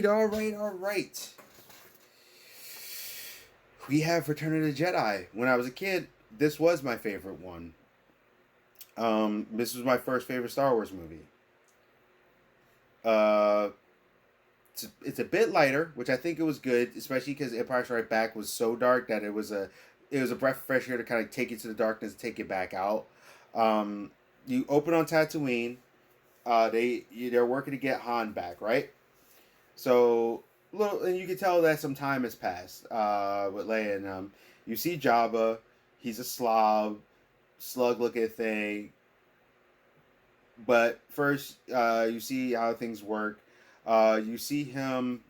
All right. We have Return of the Jedi. When I was a kid, this was my favorite one. This was my first favorite Star Wars movie. Uh, it's a bit lighter, which I think it was good, especially because Empire Strikes Back was so dark that it was a breath of fresh air to kind of take you to the darkness, take it back out. You open on Tatooine. They're working to get Han back, right? So and you can tell that some time has passed with Leia and you see Jabba. He's a slob, slug looking thing. But first, you see how things work. You see him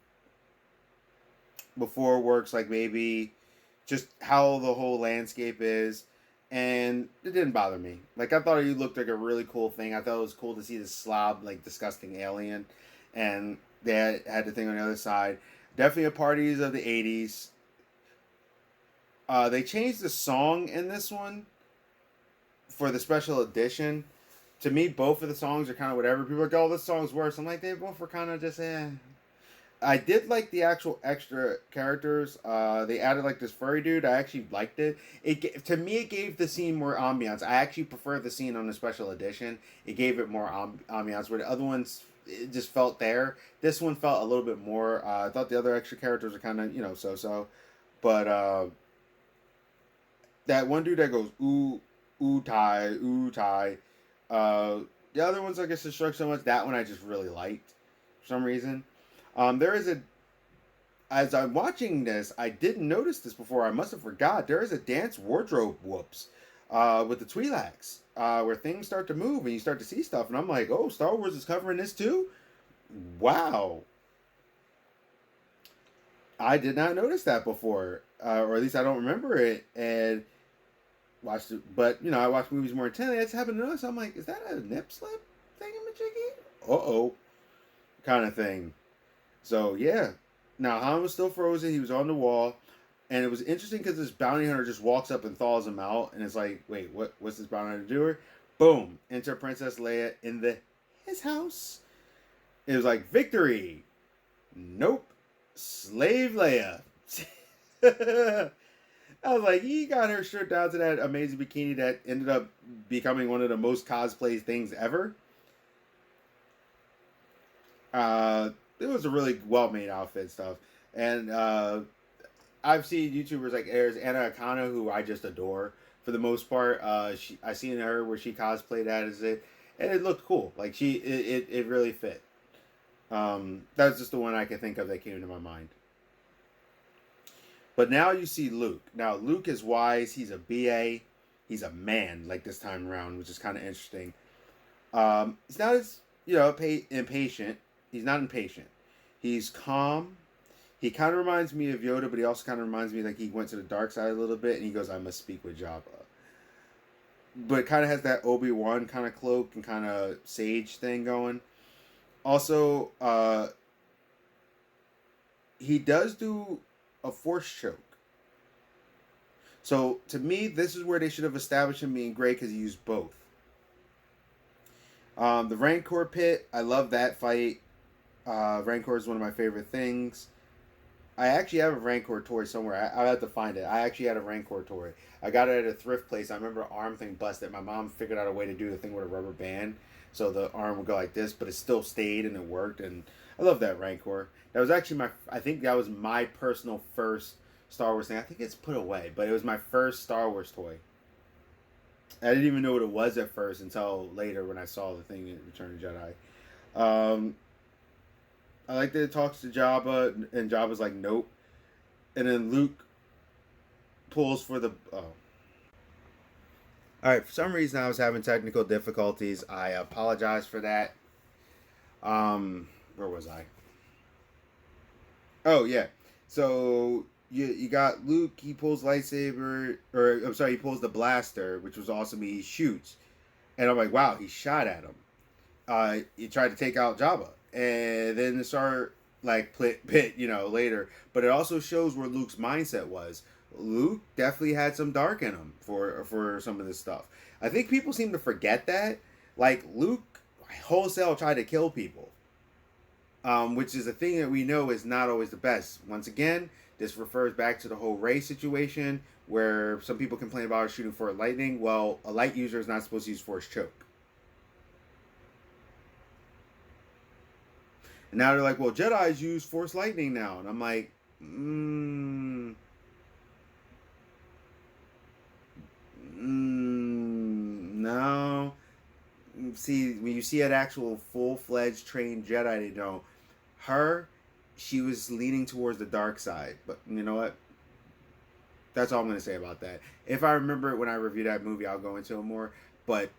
before it works, like maybe just how the whole landscape is. And it didn't bother me. Like, I thought he looked like a really cool thing. I thought it was cool to see this slob, like, disgusting alien. And they had the thing on the other side. Definitely a parties of the 80s. They changed the song in this one for the special edition. To me, both of the songs are kind of whatever. People are like, oh, this song's worse. I'm like, they both were kind of just, eh. I did like the actual extra characters. They added like this furry dude. I actually liked it. To me, it gave the scene more ambiance. I actually prefer the scene on the special edition. It gave it more ambiance. Where the other ones, it just felt there. This one felt a little bit more. I thought the other extra characters were kind of so. But that one dude that goes ooh tie. The other ones I guess it struck so much. That one I just really liked for some reason. As I'm watching this, I didn't notice this before. I must have forgot. There is a dance wardrobe whoops with the Twi'leks where things start to move and you start to see stuff. And I'm like, oh, Star Wars is covering this too? Wow. I did not notice that before. Or at least I don't remember it. And watched it. But, I watch movies more intently. I just happened to notice. I'm like, is that a nip slip thingamajiggy? Uh-oh. Kind of thing. So, yeah. Now, Han was still frozen. He was on the wall. And it was interesting because this bounty hunter just walks up and thaws him out. And it's like, wait, what's this bounty hunter doing? Boom. Enter Princess Leia in his house. It was like, victory. Nope. Slave Leia. I was like, he got her stripped down to that amazing bikini that ended up becoming one of the most cosplay things ever. It was a really well-made outfit stuff. And I've seen YouTubers like there's Anna Akana, who I just adore for the most part. I seen her where she cosplayed as it, and it looked cool. Like it really fit. That's just the one I can think of that came to my mind. But now you see Luke. Now Luke is wise. He's a BA. He's a man like this time around, which is kind of interesting. He's not as impatient. He's not impatient. He's calm. He kind of reminds me of Yoda, but he also kind of reminds me like he went to the dark side a little bit, and he goes, "I must speak with Jabba." But kind of has that Obi-Wan kind of cloak and kind of sage thing going. Also, he does do a force choke. So to me, this is where they should have established him being great because he used both. The Rancor pit, I love that fight. Rancor is one of my favorite things. I actually have a Rancor toy somewhere. I'll have to find it. I actually had a Rancor toy. I got it at a thrift place. I remember an arm thing busted. My mom figured out a way to do the thing with a rubber band. So the arm would go like this, but it still stayed and it worked. And I love that Rancor. That was actually I think that was my personal first Star Wars thing. I think it's put away, but it was my first Star Wars toy. I didn't even know what it was at first until later when I saw the thing in Return of the Jedi. I like that it talks to Jabba, and Jabba's like, nope. And then Luke pulls for the... Oh. Alright, for some reason I was having technical difficulties. I apologize for that. Where was I? Oh, yeah. So, you got Luke, he pulls lightsaber, or, I'm sorry, he pulls the blaster, which was awesome. He shoots. And I'm like, wow, he shot at him. He tried to take out Jabba. And then start like pit, later. But it also shows where Luke's mindset was. Luke definitely had some dark in him for some of this stuff. I think people seem to forget that. Like Luke wholesale tried to kill people. which is a thing that we know is not always the best. Once again, this refers back to the whole Ray situation where some people complain about her shooting for lightning. Well, a light user is not supposed to use force choke. And now they're like, well, Jedi's use force lightning now. And I'm like, no. See, when you see an actual full-fledged trained Jedi, they don't. Her, she was leaning towards the dark side. But you know what? That's all I'm going to say about that. If I remember it when I review that movie, I'll go into it more. But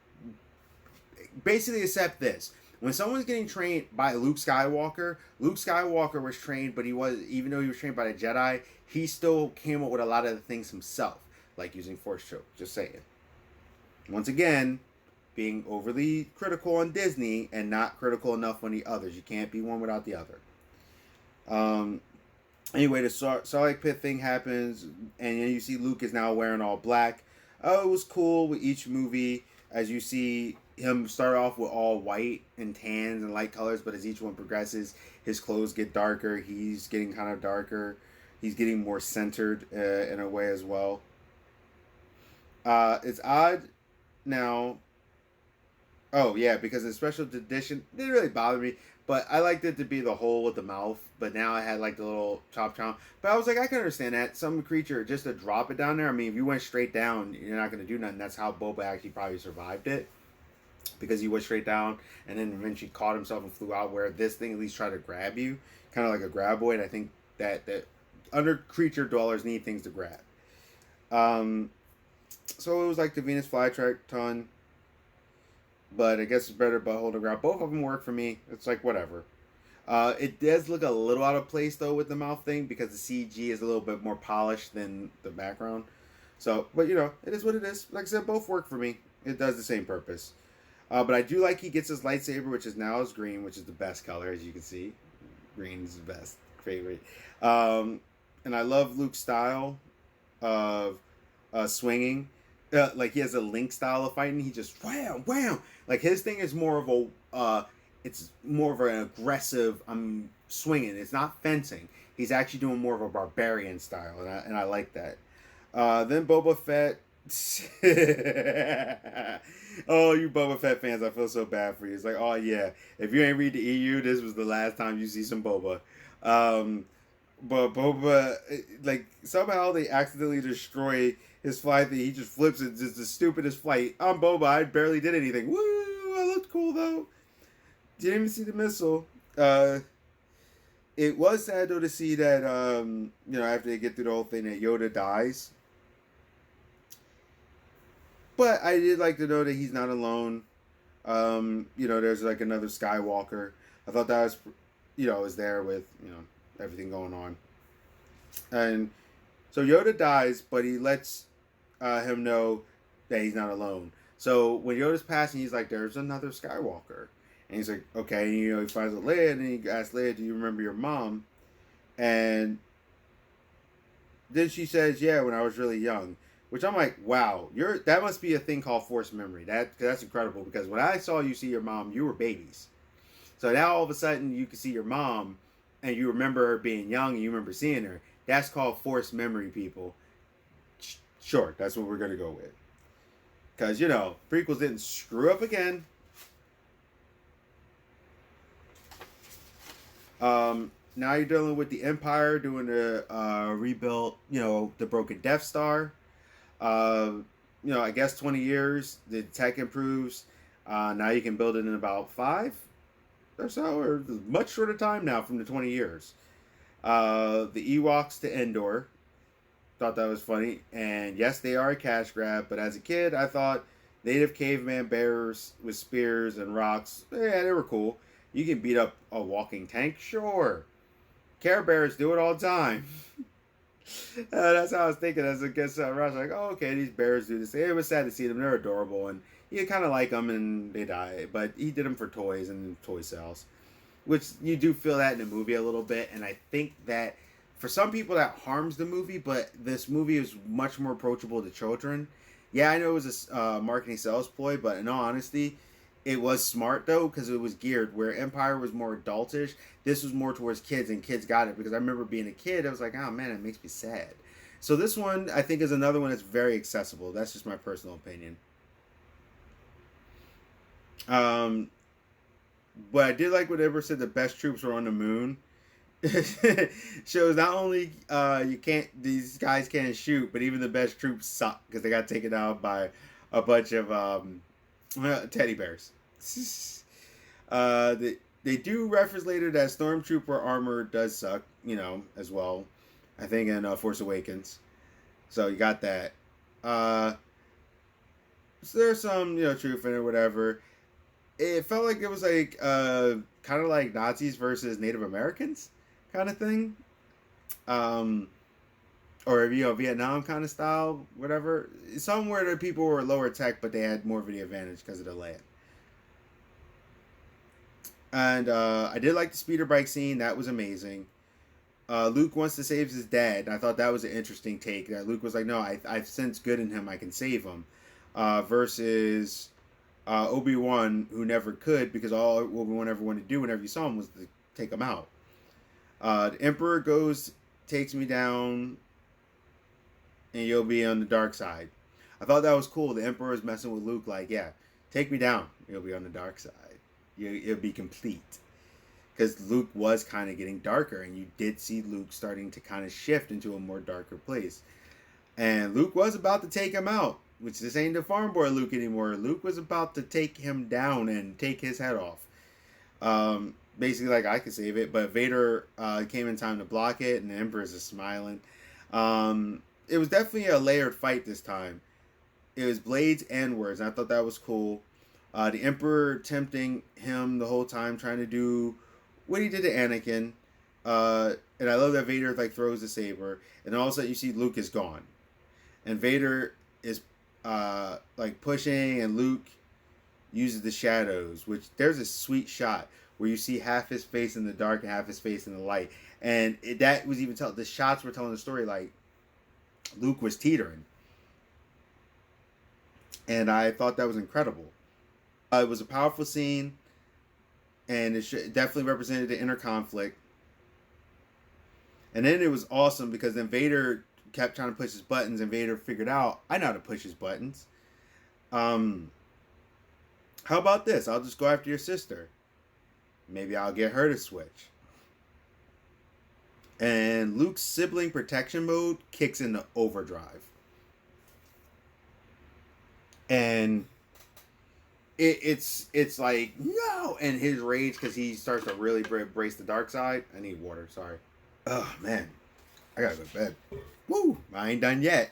basically, accept this. When someone's getting trained by Luke Skywalker was trained, but even though he was trained by the Jedi, he still came up with a lot of the things himself, like using Force choke. Just saying. Once again, being overly critical on Disney and not critical enough on the others. You can't be one without the other. Anyway, the Sarlacc pit thing happens, and you see Luke is now wearing all black. Oh, it was cool with each movie, as you see him start off with all white and tans and light colors, but as each one progresses, his clothes get darker. He's getting kind of darker. He's getting more centered in a way as well. It's odd now. Oh, yeah, because the special edition didn't really bother me, but I liked it to be the hole with the mouth, but now I had like the little chop. But I was like, I can understand that. Some creature, just to drop it down there, I mean, if you went straight down, you're not going to do nothing. That's how Boba actually probably survived it, because he went straight down and then eventually caught himself and flew out, where this thing at least tried to grab you, kind of like a graboid. I think that under creature dwellers need things to grab. So it was like the Venus flytrap ton. But I guess it's better but holding ground. Both of them work for me. It's like whatever. It does look a little out of place though with the mouth thing, because the CG is a little bit more polished than the background. So, but you know, it is what it is. Like I said, both work for me. It does the same purpose. But I do like he gets his lightsaber, which is now his green, which is the best color, as you can see. Green is the best favorite. And I love Luke's style of swinging. Like he has a Link style of fighting. He just wham wham. Like his thing is more of a it's more of an aggressive swinging. It's not fencing. He's actually doing more of a barbarian style, and I like that. Then Boba Fett. Oh, you Boba Fett fans, I feel so bad for you. It's like, oh yeah, if you ain't read the EU, this was the last time you see some Boba. But Boba, like, somehow they accidentally destroy his flight thing. He just flips it. Just the stupidest flight. I'm Boba. I barely did anything. Woo! I looked cool, though. Didn't even see the missile. It was sad, though, to see that, after they get through the whole thing, that Yoda dies. But I did like to know that he's not alone. There's, like, another Skywalker. I thought that was, was there with, everything going on. And so Yoda dies, but he lets him know that he's not alone. So when Yoda's passing, he's like, there's another Skywalker. And he's like, okay. And, he finds Leia, and then he asks Leia, do you remember your mom? And then she says, yeah, when I was really young. Which I'm like, wow, that must be a thing called force memory. That's incredible, because when I saw you see your mom, you were babies. So now all of a sudden you can see your mom, and you remember her being young, and you remember seeing her. That's called force memory, people. Sure, that's what we're going to go with. Because, prequels didn't screw up again. Now you're dealing with the Empire doing the rebuild, the broken Death Star. I guess 20 years, the tech improves. Now you can build it in about 5 or so, or much shorter time now from the 20 years. The Ewoks to Endor. Thought that was funny. And yes, they are a cash grab, but as a kid, I thought native caveman bearers with spears and rocks, yeah, they were cool. You can beat up a walking tank, sure. Care Bears do it all the time. That's how I was thinking as a kid. I was like, oh, okay, these bears do this. It was sad to see them. They're adorable, and you kind of like them, and they die. But he did them for toys and toy sales, which you do feel that in the movie a little bit. And I think that for some people that harms the movie, but this movie is much more approachable to children. Yeah, I know it was a marketing sales ploy, but in all honesty, It was smart though because it was geared where Empire was more adultish. This was more towards kids, and kids got it because I remember being a kid. I was like, oh man, it makes me sad. So this one I think is another one that's very accessible. That's just my personal opinion. Um, but I did like whatever said the best troops were on the moon. Shows not only you can't these guys can't shoot, but even the best troops suck because they got taken out by a bunch of teddy bears. They do reference later that stormtrooper armor does suck, as well. I think in Force Awakens. So you got that. Uh, so there's some truth in it, whatever. It felt like it was like kind of like Nazis versus Native Americans kind of thing. Um, or Vietnam kind of style, whatever. Somewhere the people were lower tech, but they had more of the advantage because of the land. And I did like the speeder bike scene. That was amazing. Luke wants to save his dad. I thought that was an interesting take. That Luke was like, no, I've sensed good in him. I can save him. Versus Obi-Wan, who never could because all Obi-Wan ever wanted to do whenever you saw him was to take him out. The Emperor takes me down, and you'll be on the dark side. I thought that was cool. The Emperor was messing with Luke, like, yeah, take me down. You'll be on the dark side. It'll be complete. Because Luke was kind of getting darker, and you did see Luke starting to kind of shift into a more darker place. And Luke was about to take him out, which this ain't the farm boy Luke anymore. Luke was about to take him down and take his head off. Basically, like, I could save it, but Vader came in time to block it, and the Emperor's just smiling. It was definitely a layered fight this time. It was blades and words, and I thought that was cool. The Emperor tempting him the whole time, trying to do what he did to Anakin. And I love that Vader like throws the saber, and then all of a sudden you see Luke is gone, and Vader is like pushing, and Luke uses the shadows. Which there's a sweet shot where you see half his face in the dark and half his face in the light, and that was even the shots were telling the story like Luke was teetering, and I thought that was incredible. It was a powerful scene, and it definitely represented the inner conflict. And then it was awesome because then Vader kept trying to push his buttons, and Vader figured out, I know how to push his buttons. How about this? I'll just go after your sister. Maybe I'll get her to switch. And Luke's sibling protection mode kicks into overdrive. And it's like, no! And his rage, because he starts to really embrace the dark side. I need water, sorry. Oh, man. I gotta go to bed. Woo! I ain't done yet.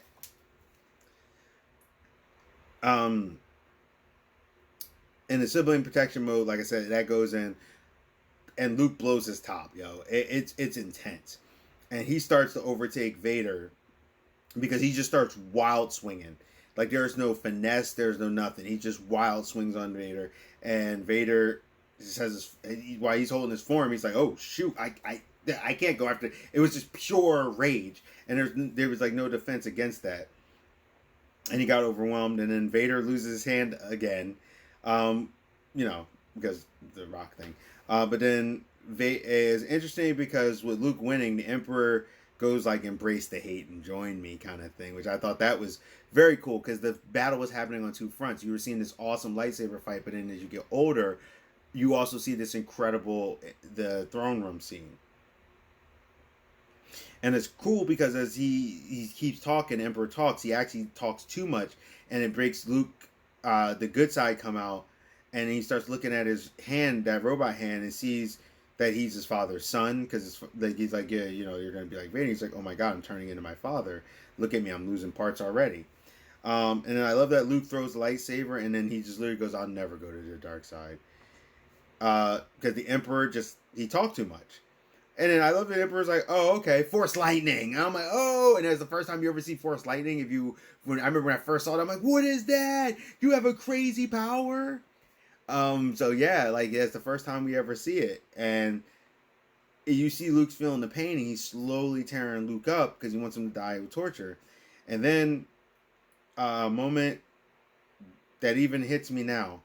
In the sibling protection mode, like I said, that goes in, and Luke blows his top, yo. It's intense. And he starts to overtake Vader because he just starts wild swinging. Like, there's no finesse, there's no nothing. He just wild swings on Vader, and Vader says, while he's holding his form, he's like, oh, shoot, I can't go after it. It was just pure rage, and there was like no defense against that. And he got overwhelmed, and then Vader loses his hand again, because the rock thing. But then is interesting because with Luke winning, the Emperor goes like embrace the hate and join me kind of thing, which I thought that was very cool because the battle was happening on two fronts. You were seeing this awesome lightsaber fight, but then as you get older, you also see this incredible the throne room scene. And it's cool because as he keeps talking, Emperor talks, he actually talks too much, and it breaks Luke, the good side come out, and he starts looking at his hand, that robot hand, and sees that he's his father's son, because he's like, yeah, you're going to be like Vader. He's like, oh my God, I'm turning into my father. Look at me, I'm losing parts already. And then I love that Luke throws the lightsaber, and then he just literally goes, I'll never go to the dark side. Because the Emperor he talked too much. And then I love the Emperor's like, oh, okay, Force Lightning. And I'm like, oh, and that's the first time you ever see Force Lightning. I remember when I first saw it, I'm like, what is that? You have a crazy power? So yeah, like it's the first time we ever see it. And you see Luke's feeling the pain, and he's slowly tearing Luke up because he wants him to die with torture. And then a moment that even hits me now.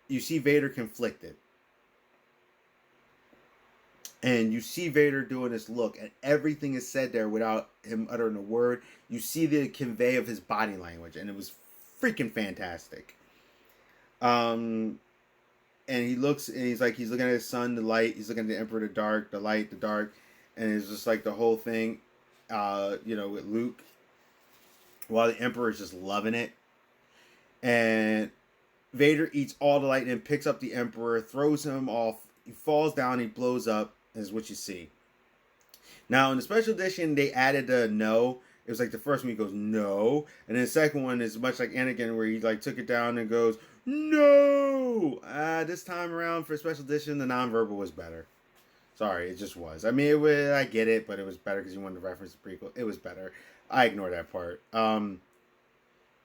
you see Vader conflicted. And you see Vader doing this look, and everything is said there without him uttering a word. You see the convey of his body language, and it was freaking fantastic. Um, and he looks, and he's looking at his son, the light. He's looking at the Emperor, the dark, the light, the dark, and it's just like the whole thing. With Luke, while the Emperor is just loving it, and Vader eats all the light and picks up the Emperor, throws him off. He falls down. He blows up. Is what you see. Now in the special edition, they added a no. It was like the first one he goes no, and then the second one is much like Anakin, where he like took it down and goes no. This time around for special edition, the nonverbal was better. Sorry, it just was. I mean, I get it, but it was better because you wanted to reference the prequel. It was better. I ignore that part. But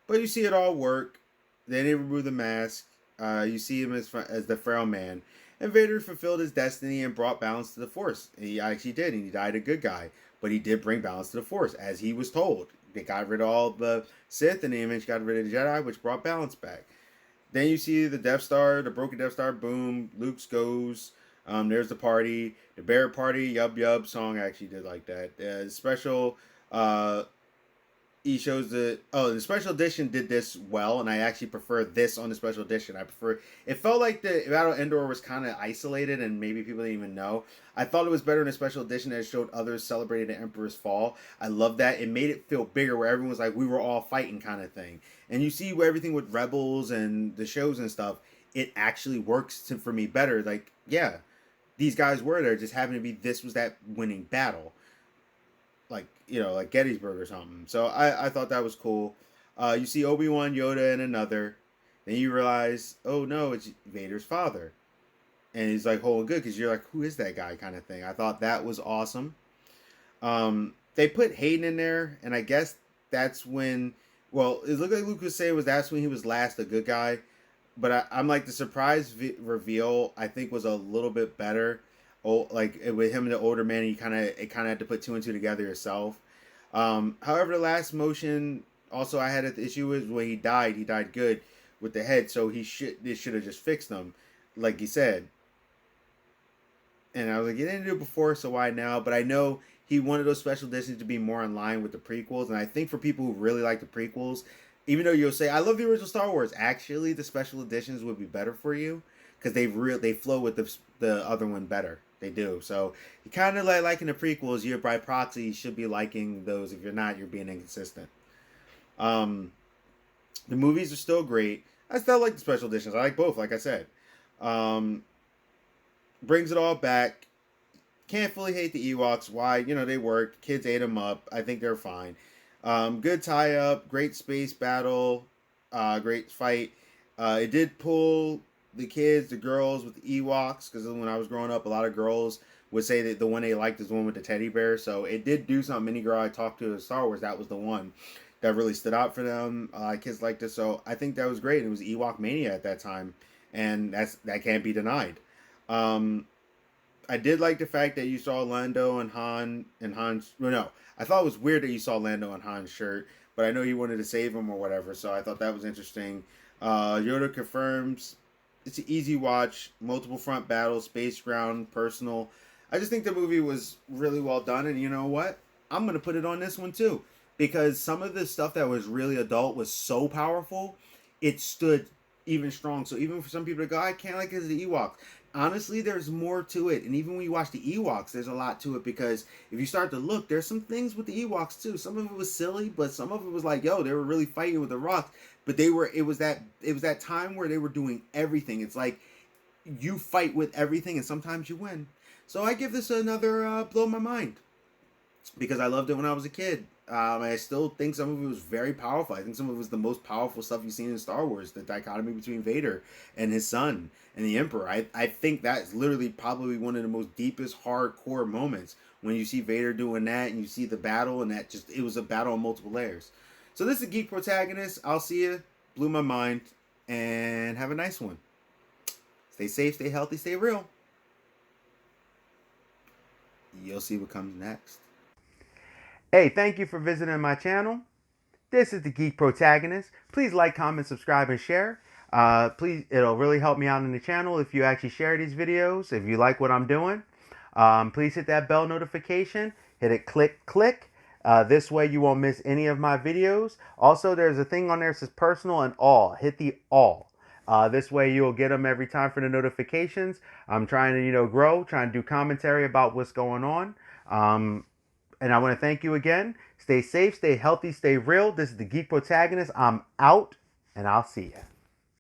you see it all work. Then they remove the mask. You see him as the frail man. And Vader fulfilled his destiny and brought balance to the Force. And he actually did, and he died a good guy. But he did bring balance to the Force, as he was told. They got rid of all the Sith, and they eventually got rid of the Jedi, which brought balance back. Then you see the Death Star, the broken Death Star, boom, Luke's goes. There's the party. The bear party, yub yub song, I actually did like that. Special, he shows the special edition did this well, and I actually prefer this on the special edition. It felt like the Battle of Endor was kind of isolated, and maybe people didn't even know. I thought it was better in the special edition that it showed others celebrating the Emperor's fall. I love that. It made it feel bigger, where everyone was like, we were all fighting kind of thing. And you see where everything with Rebels and the shows and stuff, it actually works for me better. Like, yeah, these guys were there, just happened to be, this was that winning battle. Like Gettysburg or something. So I thought that was cool. You see Obi-Wan, Yoda, and another. Then you realize, oh no, it's Vader's father. And he's like, oh, good, because you're like, who is that guy kind of thing. I thought that was awesome. They put Hayden in there, and I guess that's when, well, it looked like Luke was saying that's when he was last a good guy. But I'm like, the surprise reveal, I think, was a little bit better. Oh, like with him and the older man, it kind of had to put two and two together yourself. However, the last motion also I had an issue with when he died good with the head, so they should have just fixed him, like he said. And I was like, you didn't do it before, so why now? But I know he wanted those special editions to be more in line with the prequels, and I think for people who really like the prequels, even though you'll say I love the original Star Wars, actually the special editions would be better for you because they flow with the other one better. They do. So you kind of like liking the prequels. You're by proxy, you should be liking those. If you're not, you're being inconsistent. The movies are still great. I still like the special editions. I like both, like I said. Brings it all back. Can't fully hate the Ewoks. Why? They worked. Kids ate them up. I think they're fine. Good tie-up. Great space battle. Great fight. It did pull the kids, the girls with the Ewoks, because when I was growing up, a lot of girls would say that the one they liked is the one with the teddy bear. So it did do something. Any girl I talked to in Star Wars, that was the one that really stood out for them. Kids liked it, so I think that was great. It was Ewok mania at that time, and that can't be denied. I did like the fact that you saw Lando and Han's. Well, no, I thought it was weird that you saw Lando and Han's shirt, but I know he wanted to save him or whatever, so I thought that was interesting. Yoda confirms it's an easy watch, multiple front battles, space, ground, personal. I just think the movie was really well done, and you know what? I'm going to put it on this one too, because some of the stuff that was really adult was so powerful, it stood even strong. So even for some people to go, I can't like it as the Ewoks. Honestly, there's more to it, and even when you watch the Ewoks, there's a lot to it, because if you start to look, there's some things with the Ewoks too. Some of it was silly, but some of it was like, yo, they were really fighting with the rocks. But it was that time where they were doing everything. It's like you fight with everything, and sometimes you win. So I give this another blow my mind, because I loved it when I was a kid. I still think some of it was very powerful. I think some of it was the most powerful stuff you've seen in Star Wars. The dichotomy between Vader and his son and the Emperor. I think that's literally probably one of the most deepest hardcore moments, when you see Vader doing that and you see the battle, and it was a battle on multiple layers. So this is Geek Protagonist. I'll see you. Blew my mind. And have a nice one. Stay safe, stay healthy, stay real. You'll see what comes next. Hey, thank you for visiting my channel. This is the Geek Protagonist. Please like, comment, subscribe, and share. Please, it'll really help me out in the channel if you actually share these videos. If you like what I'm doing, please hit that bell notification. Hit it, click. This way you won't miss any of my videos. Also, there's a thing on there that says personal and all. Hit the all. This way you'll get them every time for the notifications. I'm trying to, grow, trying to do commentary about what's going on. And I want to thank you again. Stay safe, stay healthy, stay real. This is the Geek Protagonist. I'm out, and I'll see you.